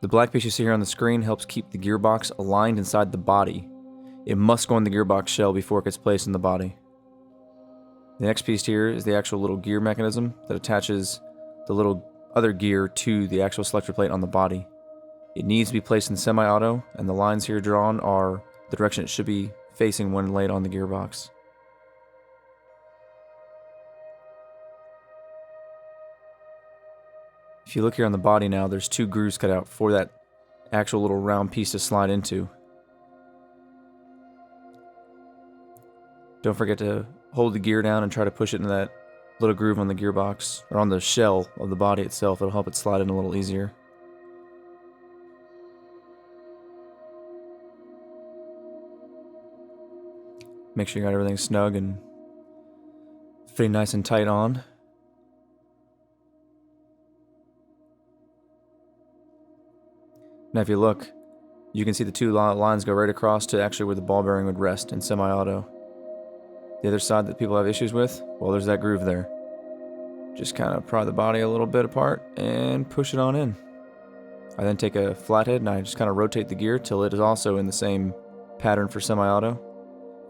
The black piece you see here on the screen helps keep the gearbox aligned inside the body. It must go in the gearbox shell before it gets placed in the body. The next piece here is the actual little gear mechanism that attaches the little other gear to the actual selector plate on the body. It needs to be placed in semi-auto, and the lines here drawn are the direction it should be facing when laid on the gearbox. If you look here on the body now, there's 2 grooves cut out for that actual little round piece to slide into. Don't forget to hold the gear down and try to push it into that little groove on the gearbox, or on the shell of the body itself. It'll help it slide in a little easier. Make sure you got everything snug and fitting nice and tight on. Now if you look, you can see the 2 lines go right across to actually where the ball bearing would rest in semi-auto. The other side that people have issues with, well, there's that groove there. Just kind of pry the body a little bit apart and push it on in. I then take a flathead and I just kind of rotate the gear till it is also in the same pattern for semi-auto,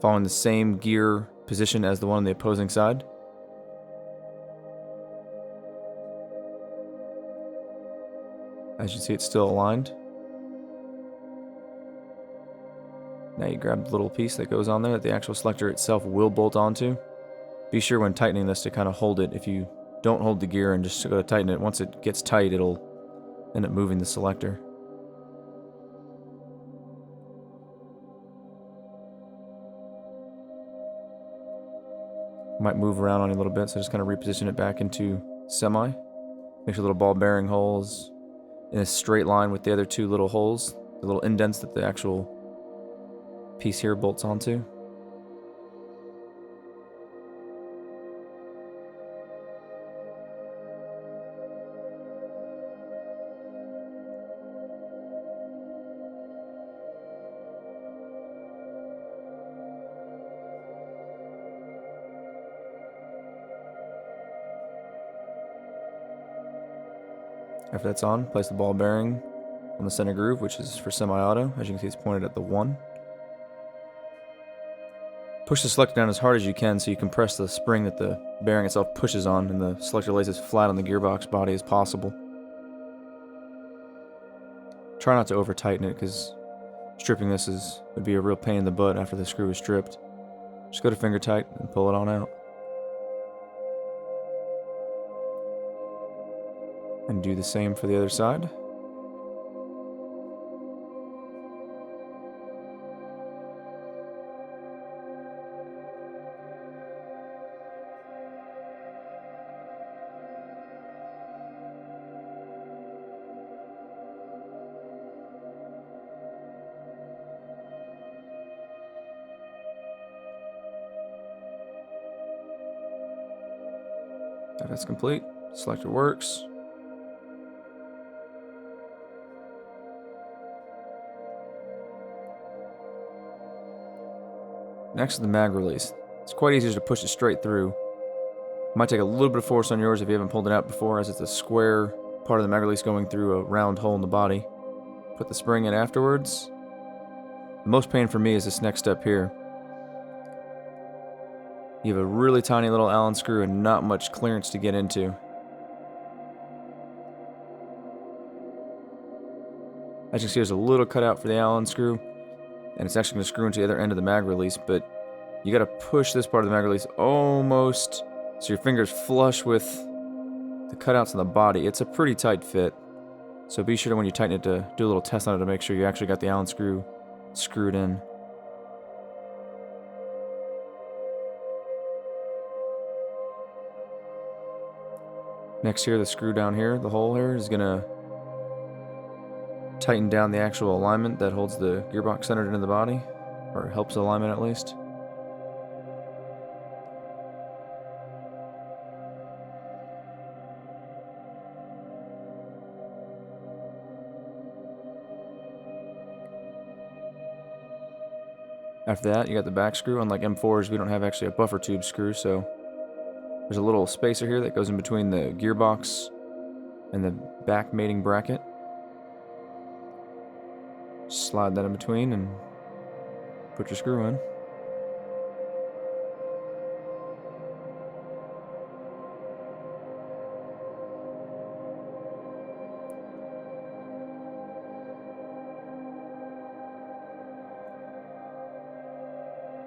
following the same gear position as the one on the opposing side. As you can see, it's still aligned. Now you grab the little piece that goes on there that the actual selector itself will bolt onto. Be sure when tightening this to kind of hold it. If you don't hold the gear and just go to tighten it, once it gets tight, it'll end up moving the selector. Might move around on you a little bit, so just kind of reposition it back into semi. Make sure the little ball bearing holes in a straight line with the other 2 little holes, the little indents that the actual piece here bolts onto. After that's on, place the ball bearing on the center groove, which is for semi-auto. As you can see, it's pointed at the 1. Push the selector down as hard as you can so you compress the spring that the bearing itself pushes on, and the selector lays as flat on the gearbox body as possible. Try not to over tighten it, because stripping this would be a real pain in the butt after the screw is stripped. Just go to finger tight and pull it on out. And do the same for the other side. If that's complete, selector works. Next is the mag release. It's quite easy to push it straight through. It might take a little bit of force on yours if you haven't pulled it out before, as it's a square part of the mag release going through a round hole in the body. Put the spring in afterwards. The most pain for me is this next step here. You have a really tiny little Allen screw and not much clearance to get into. As you can see, there's a little cutout for the Allen screw, and it's actually going to screw into the other end of the mag release, but you got to push this part of the mag release almost so your finger's flush with the cutouts on the body. It's a pretty tight fit, so be sure to, when you tighten it, to do a little test on it to make sure you actually got the Allen screw screwed in. Next here, the screw down here, the hole here, is going to tighten down the actual alignment that holds the gearbox centered into the body, or helps alignment at least. After that, you got the back screw. Unlike M4s, we don't have actually a buffer tube screw, so there's a little spacer here that goes in between the gearbox and the back mating bracket. Slide that in between and put your screw in.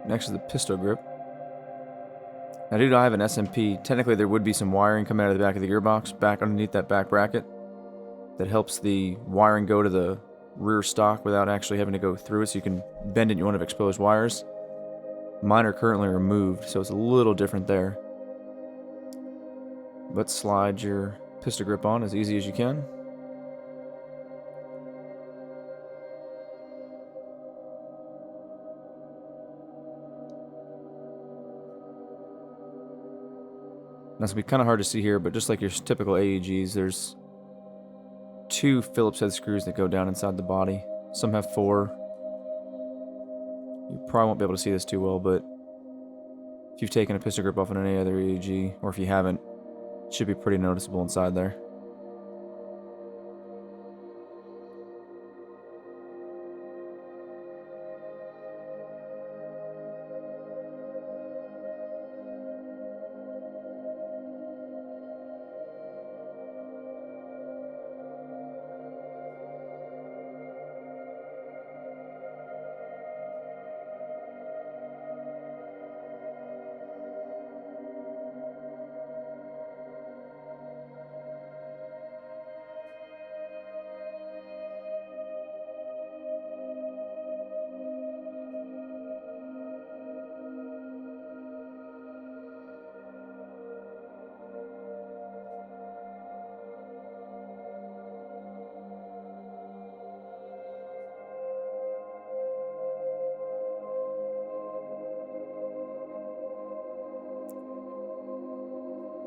Next is the pistol grip. Now, due to I have an SMP, technically there would be some wiring coming out of the back of the gearbox, back underneath that back bracket, that helps the wiring go to the rear stock without actually having to go through it, so you can bend it and you want to have exposed wires. Mine are currently removed, so it's a little different there. But slide your pistol grip on as easy as you can. Now, it's going to be kind of hard to see here, but just like your typical AEGs, there's 2 Phillips head screws that go down inside the body. Some have 4. You probably won't be able to see this too well, but if you've taken a pistol grip off on any other AEG, or if you haven't, it should be pretty noticeable inside there.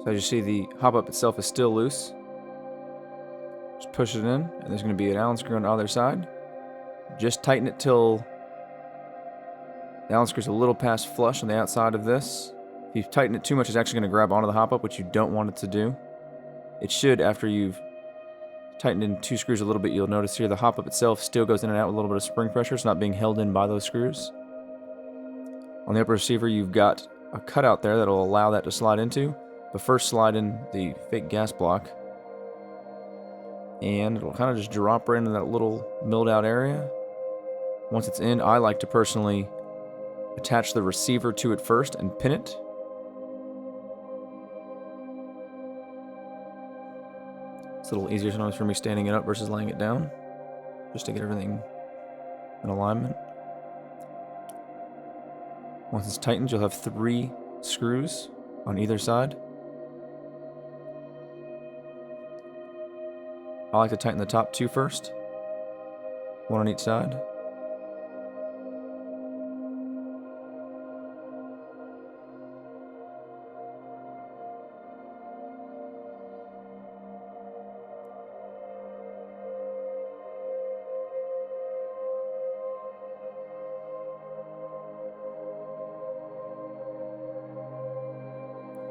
So as you see, the hop-up itself is still loose. Just push it in, and there's going to be an Allen screw on the other side. Just tighten it till the Allen screw's a little past flush on the outside of this. If you tighten it too much, it's actually going to grab onto the hop-up, which you don't want it to do. It should, after you've tightened in 2 screws a little bit, you'll notice here the hop-up itself still goes in and out with a little bit of spring pressure. It's not being held in by those screws. On the upper receiver, you've got a cutout there that'll allow that to slide into. But first slide in the fake gas block, and it'll kind of just drop right into that little milled out area. Once it's in, I like to personally attach the receiver to it first and pin it. It's a little easier sometimes for me standing it up versus laying it down, just to get everything in alignment. Once it's tightened, you'll have 3 screws on either side. I like to tighten the top 2 first, 1 on each side.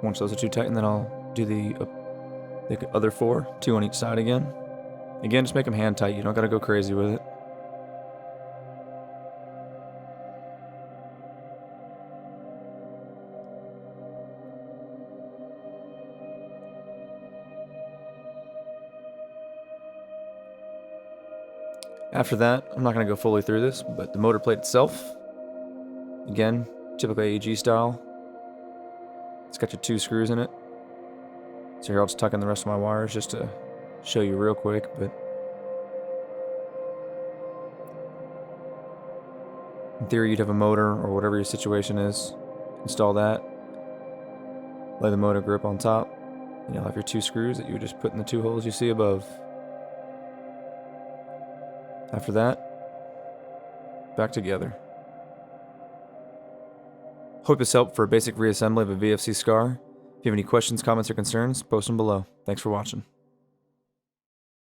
Once those are 2 tightened, then I'll do the other 4, 2 on each side again. Again, just make them hand tight. You don't got to go crazy with it. After that, I'm not going to go fully through this, but the motor plate itself, again, typical AEG style. It's got your 2 screws in it. So here I'll just tuck in the rest of my wires just to show you real quick, but in theory you'd have a motor or whatever your situation is. Install that, lay the motor grip on top, and you'll have your 2 screws that you would just put in the 2 holes you see above. After that, back together. Hope this helped for a basic reassembly of a VFC SCAR. If you have any questions, comments, or concerns, post them below. Thanks for watching.